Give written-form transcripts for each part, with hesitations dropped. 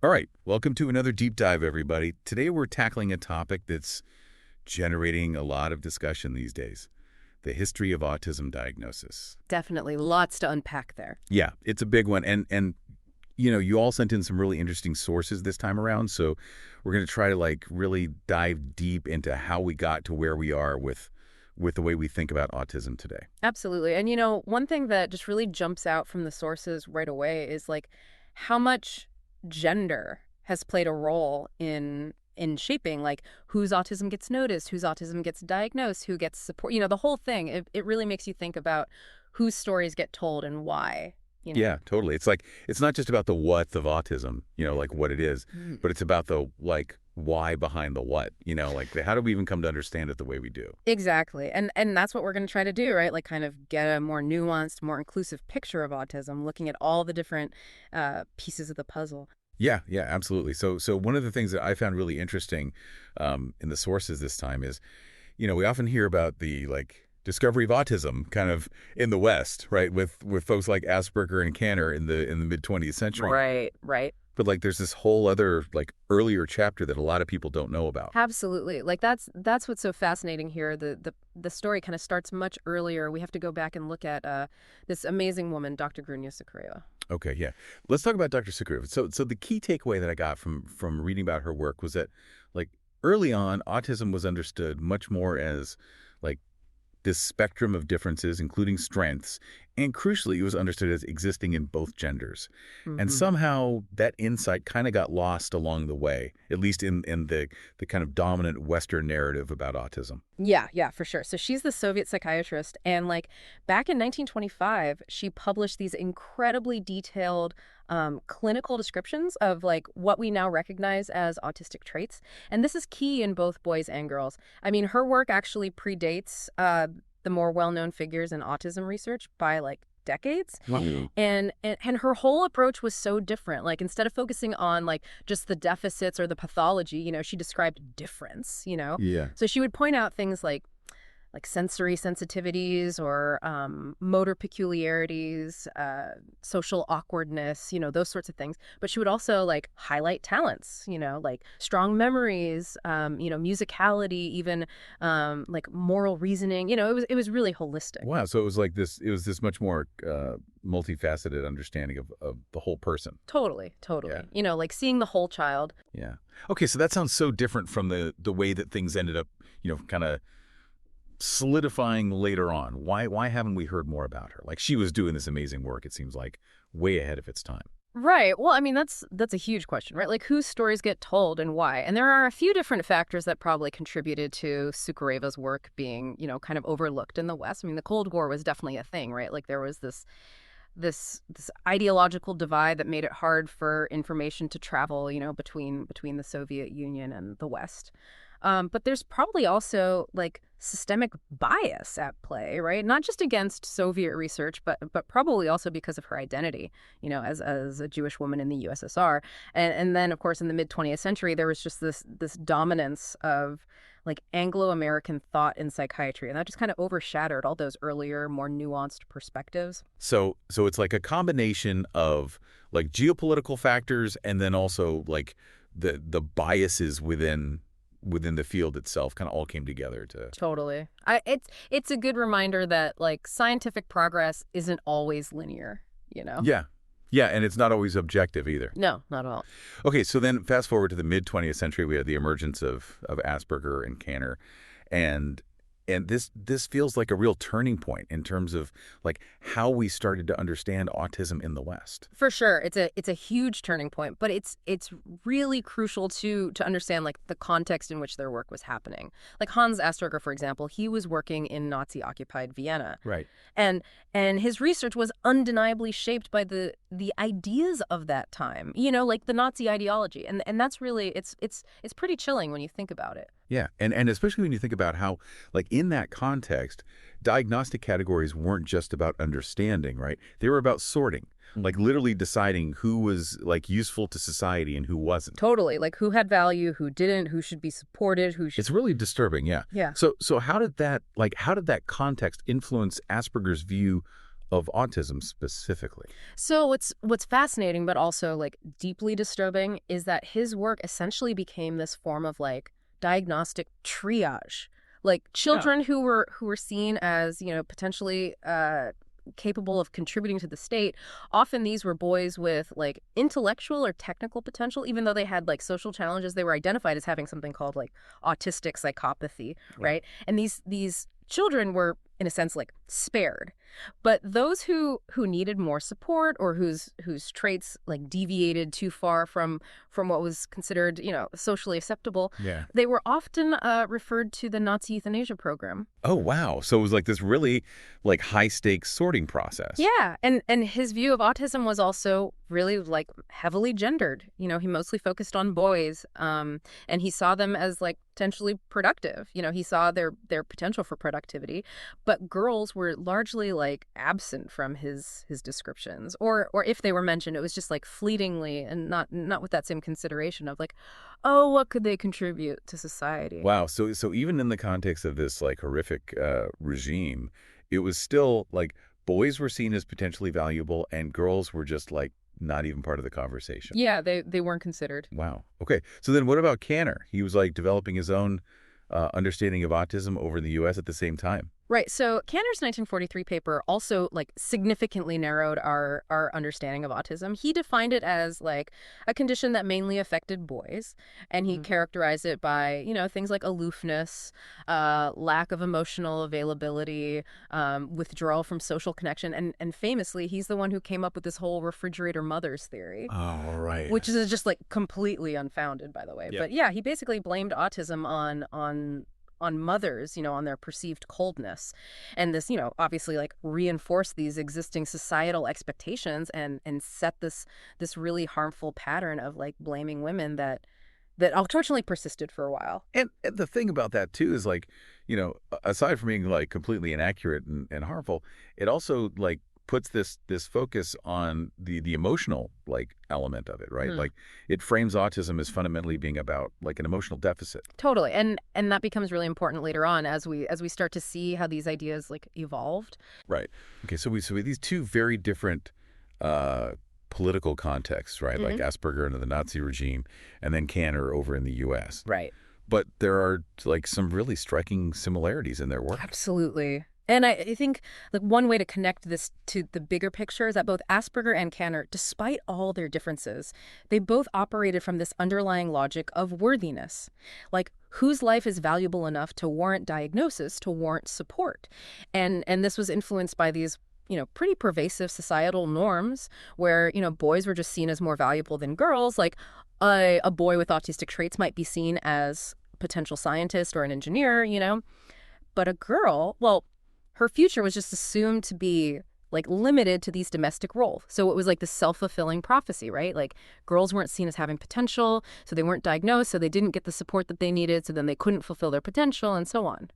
All right, welcome to another deep dive, everybody. Today we're tackling a topic that's generating a lot of discussion these days, the history of autism diagnosis. Definitely lots to unpack there. Yeah, it's a big one. And you all sent in some really interesting sources this time around, so we're going to try to really dive deep into how we got to where we are with the way we think about autism today. Absolutely. And one thing that just really jumps out from the sources right away is how much gender has played a role in shaping whose autism gets noticed, whose autism gets diagnosed, who gets support, the whole thing. It really makes you think about whose stories get told and why. Yeah, totally. It's not just about the what of autism, what it is, but it's about the why behind the what, how do we even come to understand it the way we do? Exactly. And that's what we're going to try to do, right? Kind of get a more nuanced, more inclusive picture of autism, looking at all the different pieces of the puzzle. Yeah, absolutely. So one of the things that I found really interesting in the sources this time is, we often hear about the discovery of autism kind of in the West, right? With folks like Asperger and Kanner in the mid 20th century. Right. But there's this whole other earlier chapter that a lot of people don't know about. Absolutely. That's what's so fascinating here. The story kind of starts much earlier. We have to go back and look at this amazing woman, Dr. Grunya Sukhareva. Okay, yeah. Let's talk about Dr. Sukhareva. So the key takeaway that I got from reading about her work was that early on, autism was understood much more as this spectrum of differences, including strengths, and crucially, it was understood as existing in both genders. And somehow that insight kind of got lost along the way, at least in the kind of dominant Western narrative about autism. Yeah, for sure. So she's the Soviet psychiatrist, and back in 1925, she published these incredibly detailed clinical descriptions of what we now recognize as autistic traits. And this is key in both boys and girls. I mean, her work actually predates the more well-known figures in autism research by decades. Wow. And her whole approach was so different. Instead of focusing on just the deficits or the pathology, she described difference, Yeah. So she would point out things like sensory sensitivities or motor peculiarities, social awkwardness, those sorts of things. But she would also highlight talents, strong memories, musicality, even moral reasoning. It was really holistic. Wow. So it was this much more multifaceted understanding of the whole person. Totally. Yeah. Seeing the whole child. Yeah. Okay. So that sounds so different from the way that things ended up, kind of solidifying later on. Why haven't we heard more about her? She was doing this amazing work, it seems way ahead of its time. Right. Well, I mean, that's a huge question, right? Whose stories get told and why? And there are a few different factors that probably contributed to Sukhareva's work being, kind of overlooked in the West. I mean, the Cold War was definitely a thing, right? There was this ideological divide that made it hard for information to travel, between the Soviet Union and the West. But there's probably also systemic bias at play, right? Not just against Soviet research, but probably also because of her identity, as a Jewish woman in the USSR. And then, of course, in the mid 20th century, there was just this dominance of Anglo-American thought in psychiatry, and that just kind of overshadowed all those earlier, more nuanced perspectives. So it's a combination of geopolitical factors and then also the biases within the field itself kind of all came together to... Totally. It's a good reminder that scientific progress isn't always linear, Yeah, and it's not always objective either. No, not at all. Okay, so then fast forward to the mid 20th century, we had the emergence of Asperger and Kanner, and this feels like a real turning point in terms of how we started to understand autism in the West. For sure, it's a huge turning point, but it's really crucial to understand the context in which their work was happening. Hans Asperger, for example, he was working in Nazi-occupied Vienna, Right. and his research was undeniably shaped by the ideas of that time. The Nazi ideology, and that's really it's pretty chilling when you think about it. Yeah, and especially when you think about how, in that context, diagnostic categories weren't just about understanding, right? They were about sorting, literally deciding who was, useful to society and who wasn't. Totally, who had value, who didn't, who should be supported, who should... It's really disturbing, yeah. Yeah. So how did that context influence Asperger's view of autism specifically? So what's fascinating, but also like deeply disturbing, is that his work essentially became this form of like diagnostic triage. Like Yeah. children who were seen as, potentially capable of contributing to the state. Often these were boys with like intellectual or technical potential, even though they had like social challenges. They were identified as having something called like autistic psychopathy, Right. right? And these children were in a sense like spared. But those who needed more support, or whose traits like deviated too far from what was considered, socially acceptable, Yeah. they were often referred to the Nazi euthanasia program. Oh, wow. So it was like this really like high stakes sorting process. Yeah, and his view of autism was also really like heavily gendered. He mostly focused on boys, and he saw them as like potentially productive. He saw their potential for productivity, but girls were largely like absent from his descriptions, or if they were mentioned, it was just like fleetingly and not with that same consideration of like, oh, what could they contribute to society? Wow. So even in the context of this like horrific regime, it was still like boys were seen as potentially valuable and girls were just like not even part of the conversation. Yeah, they weren't considered. Wow. Okay. So then what about Kanner? He was like developing his own understanding of autism over in the U.S. at the same time. Right. So Kanner's 1943 paper also like significantly narrowed our understanding of autism. He defined it as like a condition that mainly affected boys, and he characterized it by, things like aloofness, lack of emotional availability, withdrawal from social connection, and famously, he's the one who came up with this whole refrigerator mothers theory, Oh, right. which is just like completely unfounded, by the way. Yep. But yeah, he basically blamed autism on mothers, on their perceived coldness. And this, obviously like reinforced these existing societal expectations and set this really harmful pattern of like blaming women that unfortunately persisted for a while. And the thing about that too is like, aside from being like completely inaccurate and harmful, it also like puts this focus on the emotional like element of it, right? Like it frames autism as fundamentally being about like an emotional deficit. Totally. And that becomes really important later on as we start to see how these ideas like evolved. Right. Okay, so we have these two very different uh political contexts, right? Like Hmm. Asperger under the Nazi regime and then Kanner over in the US. Right. But there are like some really striking similarities in their work. Absolutely. And I think like one way to connect this to the bigger picture is that both Asperger and Kanner, despite all their differences, they both operated from this underlying logic of worthiness. Like whose life is valuable enough to warrant diagnosis, to warrant support. And this was influenced by these pretty pervasive societal norms where, boys were just seen as more valuable than girls. Like a boy with autistic traits might be seen as a potential scientist or an engineer, But a girl, well, her future was just assumed to be like limited to these domestic roles. So it was like the self-fulfilling prophecy, right? Like girls weren't seen as having potential, so they weren't diagnosed, so they didn't get the support that they needed, so then they couldn't fulfill their potential and so on.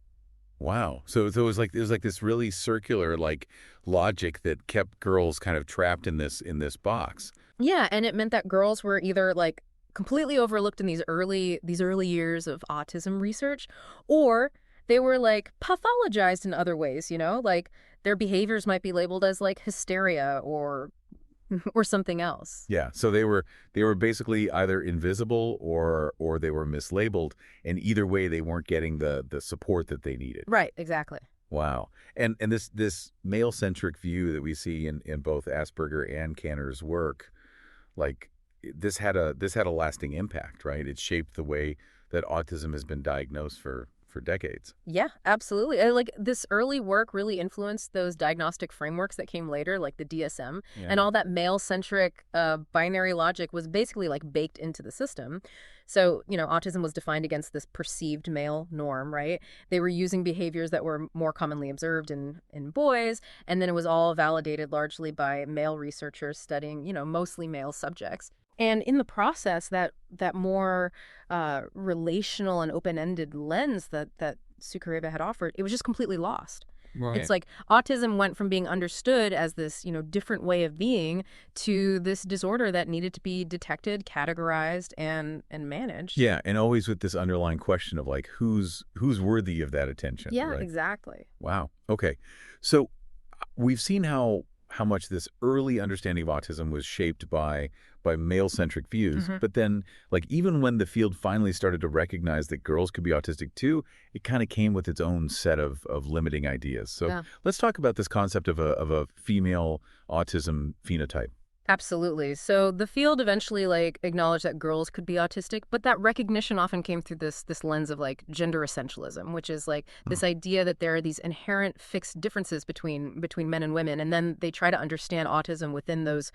Wow. So it was like this really circular like logic that kept girls kind of trapped in this box. Yeah, and it meant that girls were either like completely overlooked in these early years of autism research, or they were like pathologized in other ways, like their behaviors might be labeled as like hysteria or something else. Yeah. So they were basically either invisible or they were mislabeled, and either way they weren't getting the support that they needed. Right, exactly. Wow. And this male-centric view that we see in both Asperger and Kanner's work, like this had a lasting impact, right? It shaped the way that autism has been diagnosed for decades. Yeah, absolutely. And, like this early work really influenced those diagnostic frameworks that came later, like the DSM, Yeah. and all that male-centric binary logic was basically like baked into the system. So, autism was defined against this perceived male norm, right? They were using behaviors that were more commonly observed in boys, and then it was all validated largely by male researchers studying, mostly male subjects. And in the process, that more relational and open-ended lens that Sukhareva had offered, it was just completely lost. Right. It's like autism went from being understood as this, different way of being to this disorder that needed to be detected, categorized, and managed. Yeah, and always with this underlying question of like who's worthy of that attention, Yeah, right? exactly. Wow. Okay. So We've seen how much this early understanding of autism was shaped by male-centric views, Hmm. but then, like, even when the field finally started to recognize that girls could be autistic too, it kind of came with its own set of limiting ideas. So Yeah. let's talk about this concept of a female autism phenotype. Absolutely. So the field eventually acknowledged that girls could be autistic, but that recognition often came through this lens of gender essentialism, which is Hmm. this idea that there are these inherent fixed differences between men and women, and then they try to understand autism within those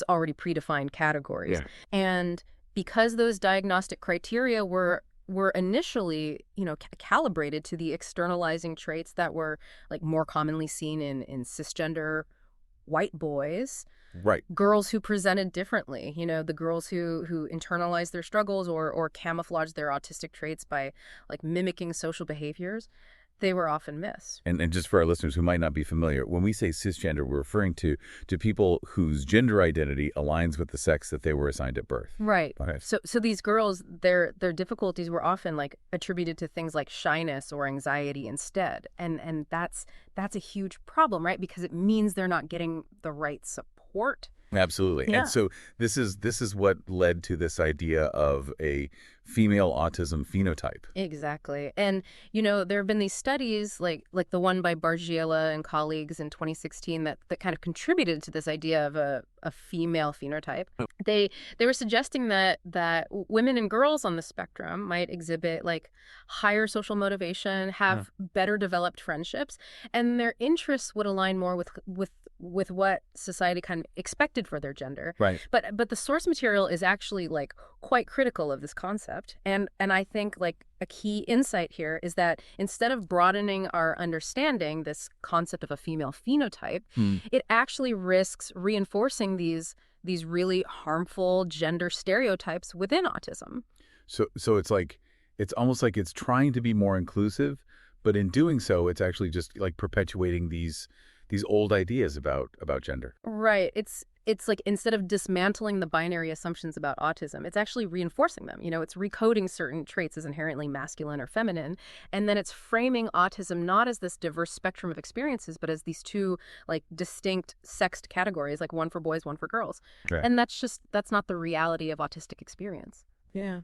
already predefined categories. Yeah. And because those diagnostic criteria were initially, calibrated to the externalizing traits that were more commonly seen in cisgender white boys, Right. girls who presented differently, the girls who internalized their struggles or camouflaged their autistic traits by mimicking social behaviors, they were often missed. And just for our listeners who might not be familiar, when we say cisgender, we're referring to people whose gender identity aligns with the sex that they were assigned at birth. Right. Okay. So these girls, their difficulties were often attributed to things like shyness or anxiety instead. And that's a huge problem, right? Because it means they're not getting the right support. Absolutely. And Yeah. so this is what led to this idea of a female autism phenotype. Exactly. And, there have been these studies like the one by Bargiela and colleagues in 2016 that kind of contributed to this idea of a female phenotype. They were suggesting that women and girls on the spectrum might exhibit higher social motivation, have better developed friendships, and their interests would align more with what society kind of expected for their gender. Right. But the source material is actually quite critical of this concept. And I think a key insight here is that instead of broadening our understanding, this concept of a female phenotype, Hmm. it actually risks reinforcing these really harmful gender stereotypes within autism. So it's almost like it's trying to be more inclusive, but in doing so, it's actually just like perpetuating these old ideas about gender. Right. It's instead of dismantling the binary assumptions about autism, it's actually reinforcing them. It's recoding certain traits as inherently masculine or feminine, and then it's framing autism not as this diverse spectrum of experiences, but as these two distinct sexed categories, one for boys, one for girls. Right. And that's not the reality of autistic experience. Yeah.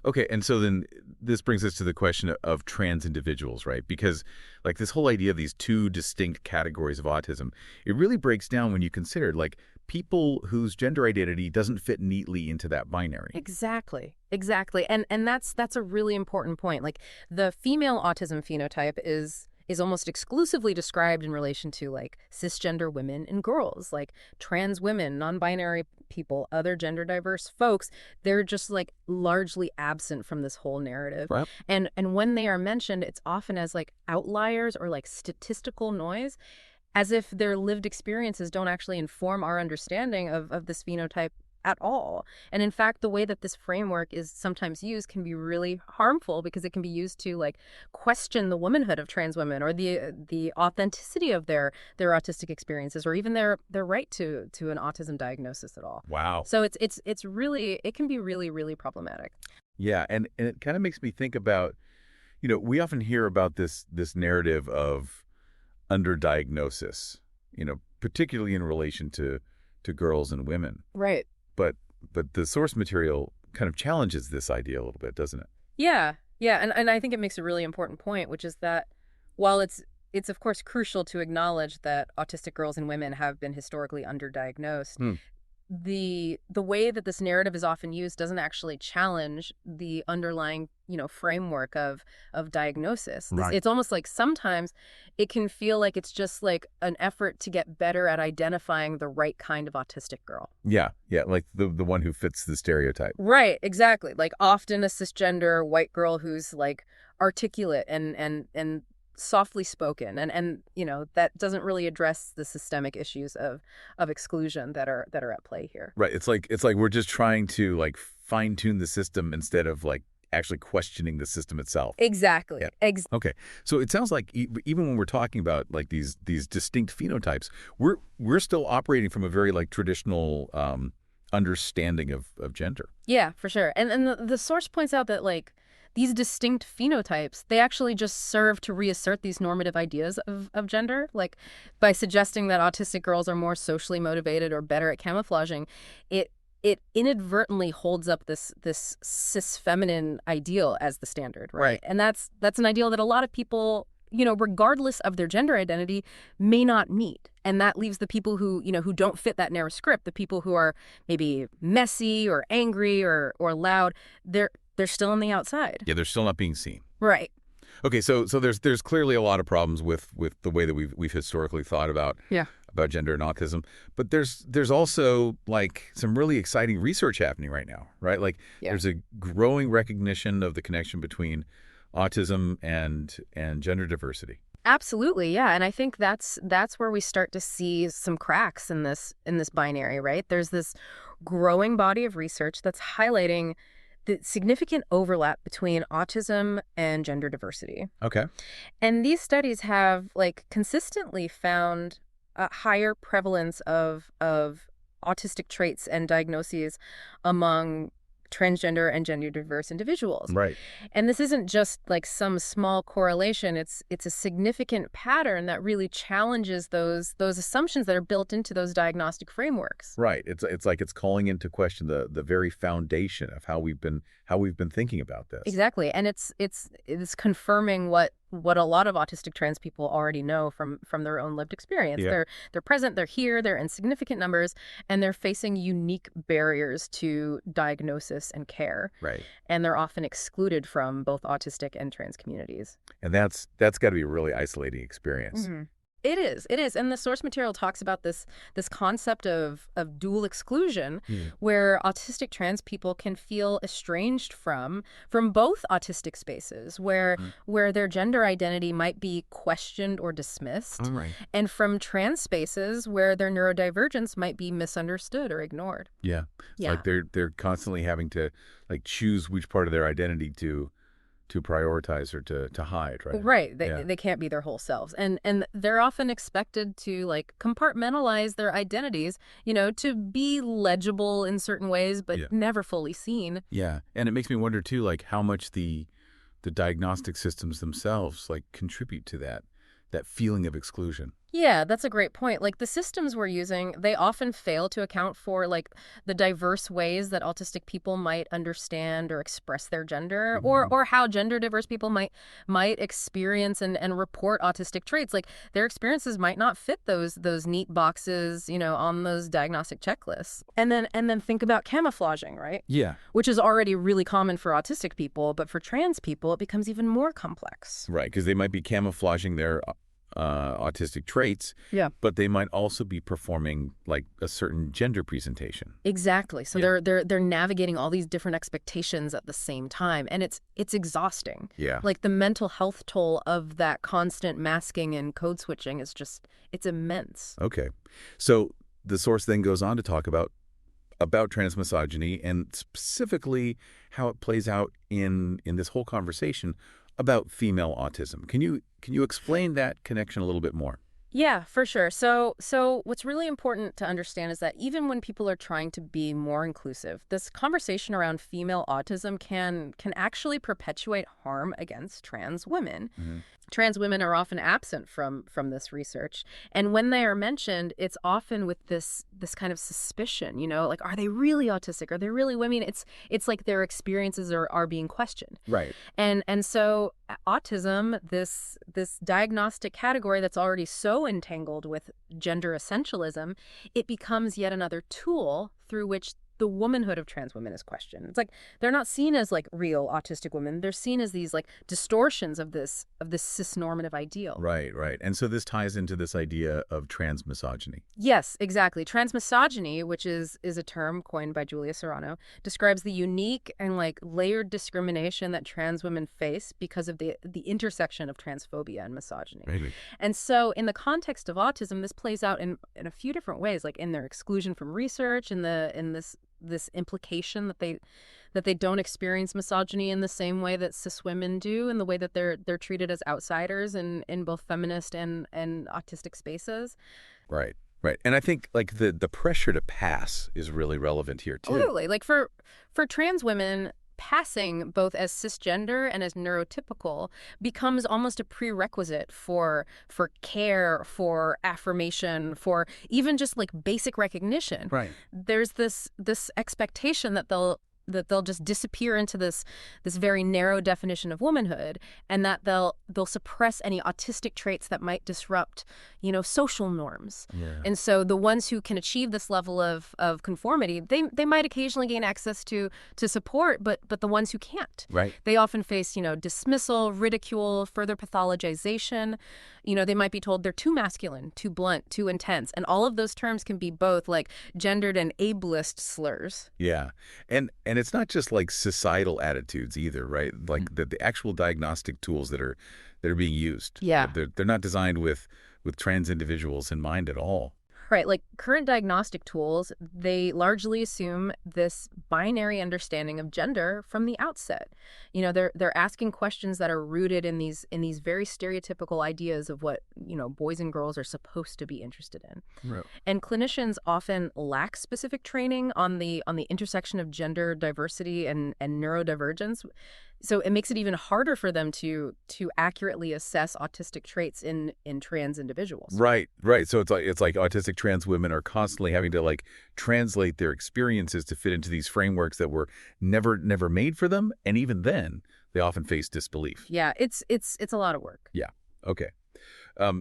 Okay, and so then this brings us to the question of trans individuals, right? Because like this whole idea of these two distinct categories of autism, it really breaks down when you consider like people whose gender identity doesn't fit neatly into that binary. Exactly. Exactly. And that's a really important point. The female autism phenotype is almost exclusively described in relation to cisgender women and girls, trans women, non-binary people, other gender diverse folks. They're just largely absent from this whole narrative. Right. And when they are mentioned, it's often as outliers or statistical noise, as if their lived experiences don't actually inform our understanding of this phenotype at all. And in fact, the way that this framework is sometimes used can be really harmful because it can be used to question the womanhood of trans women or the authenticity of their autistic experiences or even their right to an autism diagnosis at all. Wow. So it's really, it can be really, really problematic. Yeah, and it kind of makes me think about, we often hear about this narrative of underdiagnosis, particularly in relation to girls and women. Right. But the source material kind of challenges this idea a little bit, doesn't it? Yeah. Yeah. And I think it makes a really important point, which is that while it's of course crucial to acknowledge that autistic girls and women have been historically underdiagnosed, Hmm. the way that this narrative is often used doesn't actually challenge the underlying framework of diagnosis. Right. It's almost like sometimes it can feel like it's just an effort to get better at identifying the right kind of autistic girl. Yeah, like the one who fits the stereotype. Right, exactly. Often a cisgender white girl who's articulate and softly spoken, and that doesn't really address the systemic issues of exclusion that are at play here. Right. It's like we're just trying to fine tune the system instead of actually questioning the system itself. Exactly. Yeah. Okay. So it sounds like even when we're talking about these distinct phenotypes, we're still operating from a very traditional understanding of gender. Yeah, for sure. And the source points out that these distinct phenotypes, they actually just serve to reassert these normative ideas of gender. Like, by suggesting that autistic girls are more socially motivated or better at camouflaging, it inadvertently holds up this cis feminine ideal as the standard, right? And that's an ideal that a lot of people, regardless of their gender identity, may not meet. And that leaves the people who don't fit that narrow script, the people who are maybe messy or angry or loud, they're still on the outside. Yeah, they're still not being seen. Right. Okay, so there's clearly a lot of problems with the way that we've historically thought about gender and autism, but there's also like some really exciting research happening right now, right? Like there's a growing recognition of the connection between autism and gender diversity. Absolutely, yeah, and I think that's where we start to see some cracks in this binary, right? There's this growing body of research that's highlighting the significant overlap between autism and gender diversity. Okay. And these studies have consistently found a higher prevalence of autistic traits and diagnoses among transgender and gender diverse individuals. Right. And this isn't just some small correlation. It's a significant pattern that really challenges those assumptions that are built into those diagnostic frameworks. Right. It's like it's calling into question the very foundation of how we've been thinking about this. Exactly. And it's confirming what a lot of autistic trans people already know from their own lived experience. Yeah. They're present, they're here, they're in significant numbers, and they're facing unique barriers to diagnosis and care. Right. And they're often excluded from both autistic and trans communities. And that's got to be a really isolating experience. Mm-hmm. It is. And the source material talks about this concept of dual exclusion, where autistic trans people can feel estranged from both autistic spaces, where their gender identity might be questioned or dismissed, and from trans spaces where their neurodivergence might be misunderstood or ignored. Yeah. It's like they're constantly having to choose which part of their identity to prioritize or to hide, right? Right. They can't be their whole selves. And they're often expected to compartmentalize their identities, to be legible in certain ways, but never fully seen. Yeah. And it makes me wonder too, how much the diagnostic systems themselves contribute to that feeling of exclusion. Yeah, that's a great point. The systems we're using, they often fail to account for the diverse ways that autistic people might understand or express their gender, or how gender diverse people might experience and report autistic traits. Their experiences might not fit those neat boxes, on those diagnostic checklists. And then think about camouflaging, right? Yeah. Which is already really common for autistic people, but for trans people, it becomes even more complex. Right, because they might be camouflaging their autistic traits, but they might also be performing a certain gender presentation. Exactly. So they're navigating all these different expectations at the same time, and it's exhausting. Yeah. The mental health toll of that constant masking and code switching is it's immense. Okay. So the source then goes on to talk about transmisogyny and specifically how it plays out in this whole conversation about female autism. Can you explain that connection a little bit more? Yeah, for sure. So what's really important to understand is that even when people are trying to be more inclusive, this conversation around female autism can actually perpetuate harm against trans women. Trans women are often absent from this research. And when they are mentioned, it's often with this kind of suspicion, are they really autistic? Are they really women? It's like their experiences are being questioned. Right. And so autism, this diagnostic category that's already so entangled with gender essentialism, it becomes yet another tool through which the womanhood of trans women is questioned. It's they're not seen as real autistic women. They're seen as these distortions of this cis-normative ideal. Right. And so this ties into this idea of transmisogyny. Yes, exactly. Transmisogyny, which is a term coined by Julia Serrano, describes the unique and layered discrimination that trans women face because of the intersection of transphobia and misogyny. Really? And so in the context of autism, this plays out in a few different ways, in their exclusion from research, in this implication that they don't experience misogyny in the same way that cis women do, in the way that they're treated as outsiders in both feminist and autistic spaces. Right. And I think the pressure to pass is really relevant here too. Totally. For trans women, passing both as cisgender and as neurotypical becomes almost a prerequisite for care, for affirmation, for even just like basic recognition. Right. There's this expectation that they'll just disappear into this very narrow definition of womanhood, and that they'll suppress any autistic traits that might disrupt, social norms. Yeah. And so the ones who can achieve this level of conformity, they might occasionally gain access to support, but the ones who can't, Right. they often face, dismissal, ridicule, further pathologization. They might be told they're too masculine, too blunt, too intense. And all of those terms can be both like gendered and ableist slurs. Yeah. And it's not just like societal attitudes either, right? Like the actual diagnostic tools that are being used. Yeah. They're not designed with trans individuals in mind at all. Right, like current diagnostic tools, they largely assume this binary understanding of gender from the outset. They're asking questions that are rooted in these very stereotypical ideas of what, boys and girls are supposed to be interested in. Right. And clinicians often lack specific training on the intersection of gender diversity and neurodivergence. So it makes it even harder for them to accurately assess autistic traits in trans individuals. Right. So it's like autistic trans women are constantly having to like translate their experiences to fit into these frameworks that were never made for them, and even then they often face disbelief. Yeah, it's a lot of work. Yeah. Okay.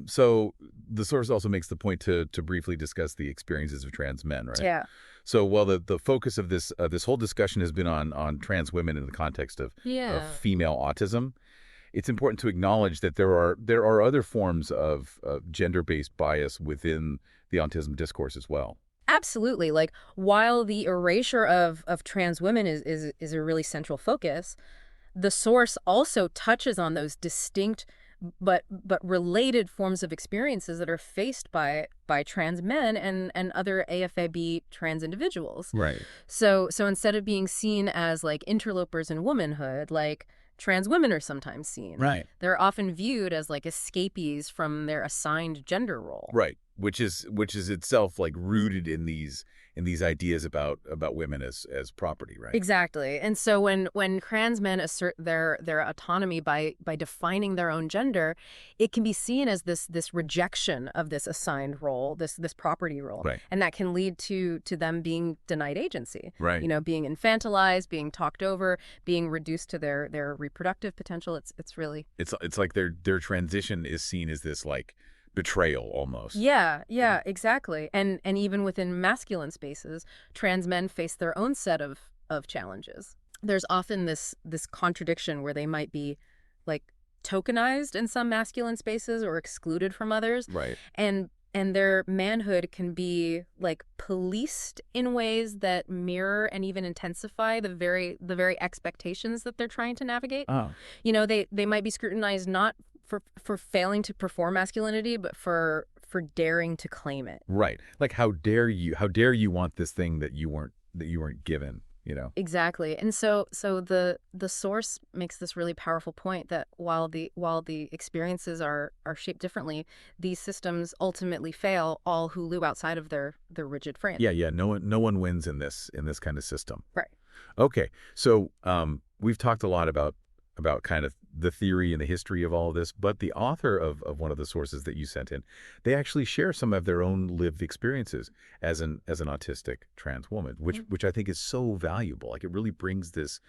So the source also makes the point to briefly discuss the experiences of trans men, right? Yeah. So while the focus of this whole discussion has been on trans women in the context of female autism, it's important to acknowledge that there are other forms of gender-based bias within the autism discourse as well. Absolutely. Like, while the erasure of trans women is a really central focus, the source also touches on those distinct but related forms of experiences that are faced by trans men and other AFAB trans individuals. Right. So instead of being seen as like interlopers in womanhood, like trans women are sometimes seen. Right. They're often viewed as like escapees from their assigned gender role. Right. Which is itself like rooted in these ideas about women as property, right? Exactly. And so when trans men assert their autonomy by defining their own gender, it can be seen as this rejection of this assigned role, this property role. Right. And that can lead to them being denied agency. Right. Being infantilized, being talked over, being reduced to their reproductive potential. It's really It's like their transition is seen as this like betrayal almost. Yeah, exactly. And even within masculine spaces, trans men face their own set of challenges. There's often this contradiction where they might be like tokenized in some masculine spaces or excluded from others. Right. And their manhood can be like policed in ways that mirror and even intensify the very expectations that they're trying to navigate. Oh. They might be scrutinized not for failing to perform masculinity, but for daring to claim it. Right. Like how dare you want this thing that you weren't given, Exactly. And so the source makes this really powerful point that while the experiences are shaped differently, these systems ultimately fail all who live outside of their rigid frame. Yeah. No one wins in this kind of system. Right. Okay. So we've talked a lot about kind of the theory and the history of all of this, but the author of one of the sources that you sent in, they actually share some of their own lived experiences as an autistic trans woman, which I think is so valuable. Like it really brings this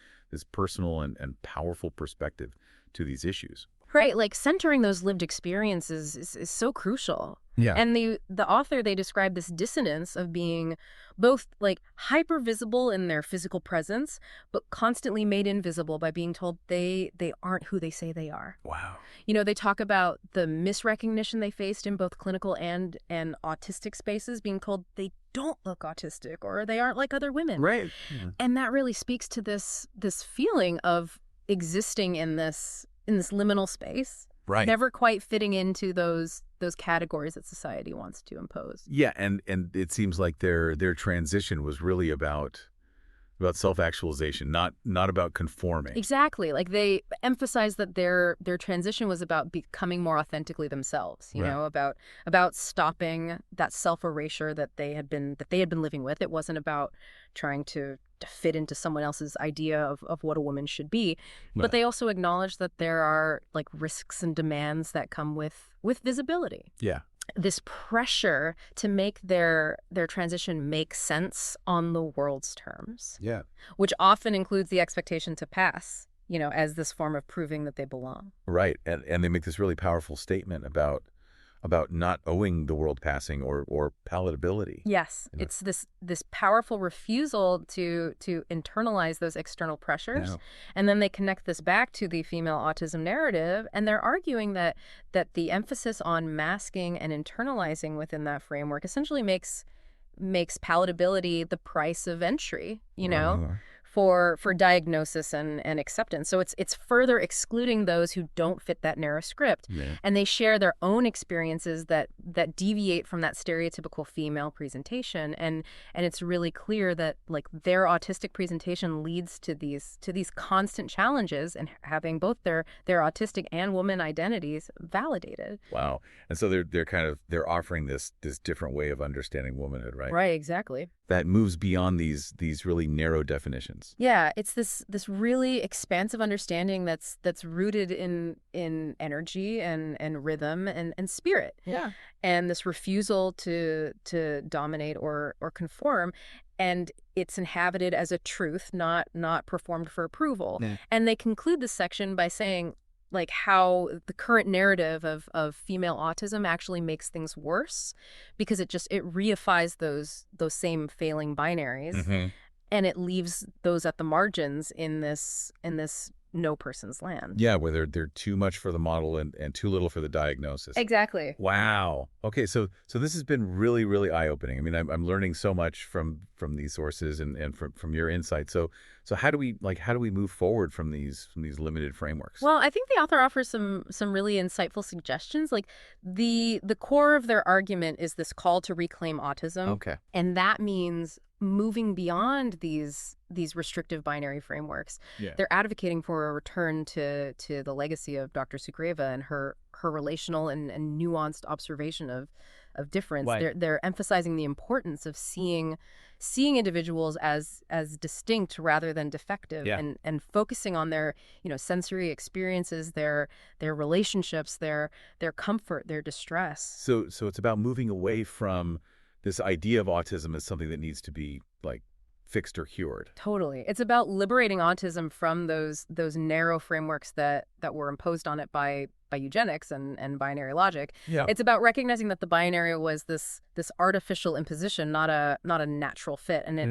personal and powerful perspective to these issues. Right, like centering those lived experiences is so crucial. Yeah. And the author, they describe this dissonance of being both like hyper visible in their physical presence, but constantly made invisible by being told they aren't who they say they are. Wow. They talk about the misrecognition they faced in both clinical and autistic spaces, being told they don't look autistic or they aren't like other women. Right. Yeah. And that really speaks to this feeling of existing in this liminal space, right, never quite fitting into those categories that society wants to impose. Yeah, and it seems like their transition was really about about self-actualization, not about conforming. Exactly. Like they emphasized that their transition was about becoming more authentically themselves, you Right. know, about stopping that self-erasure that they had been living with. It wasn't about trying to fit into someone else's idea of what a woman should be. But Right. they also acknowledged that there are like risks and demands that come with visibility. Yeah. This pressure to make their transition make sense on the world's terms, Yeah. which often includes the expectation to pass, you know, as this form of proving that they belong. Right. And they make this really powerful statement about not owing the world passing or palatability. Yes, You know? it's this powerful refusal to internalize those external pressures, Yeah. and then they connect this back to the female autism narrative, and they're arguing that the emphasis on masking and internalizing within that framework essentially makes palatability the price of entry, you know, for diagnosis and acceptance. So it's further excluding those who don't fit that narrow script. Yeah. And they share their own experiences that deviate from that stereotypical female presentation. And it's really clear that like their autistic presentation leads to these constant challenges and having both their autistic and woman identities validated. Wow. And so they're offering this different way of understanding womanhood, right? Right, exactly. That moves beyond these really narrow definitions. Yeah, it's this really expansive understanding that's rooted in energy and rhythm and spirit. Yeah. And this refusal to dominate or conform, and it's inhabited as a truth, not performed for approval. Yeah. And they conclude this section by saying like how the current narrative of female autism actually makes things worse because it reifies those same failing binaries. Mm-hmm. And it leaves those at the margins in this no person's land. Yeah, where they're too much for the model and too little for the diagnosis. Exactly. Wow. Okay, so this has been really, really eye-opening. I mean, I'm learning so much from these sources and from your insight. So how do we move forward from these limited frameworks? Well, I think the author offers some really insightful suggestions. Like the core of their argument is this call to reclaim autism. Okay. And that means moving beyond these restrictive binary frameworks. Yeah. They're advocating for a return to the legacy of Dr. Sukhareva and her relational and nuanced observation of difference. Right. They're emphasizing the importance of seeing individuals as distinct rather than defective. Yeah. and focusing on their, you know, sensory experiences, their relationships, their comfort, their distress. So it's about moving away from this idea of autism as something that needs to be like fixed or cured. Totally. It's about liberating autism from those narrow frameworks that were imposed on it by eugenics and binary logic. Yeah. It's about recognizing that the binary was this artificial imposition, not a natural fit, and it's